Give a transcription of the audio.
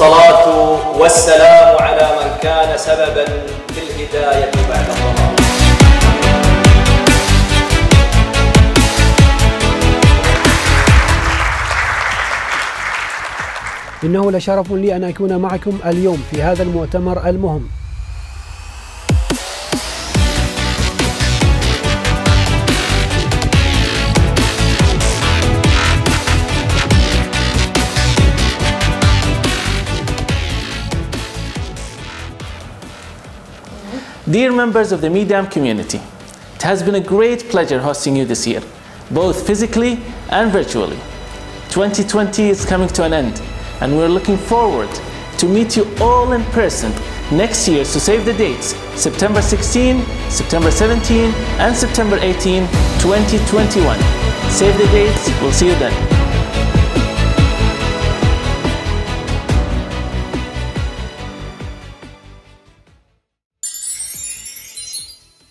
والصلاة والسلام على من كان سببا في الهداية بعد الضلال. إنه لشرف لي أن أكون معكم اليوم في هذا المؤتمر المهم. Dear members of the MEIDAM community, it has been a great pleasure hosting you this year, both physically and virtually. 2020 is coming to an end, and we're looking forward to meet you all in person next year. So save the dates: September 16, September 17, and September 18, 2021. Save the dates, we'll see you then.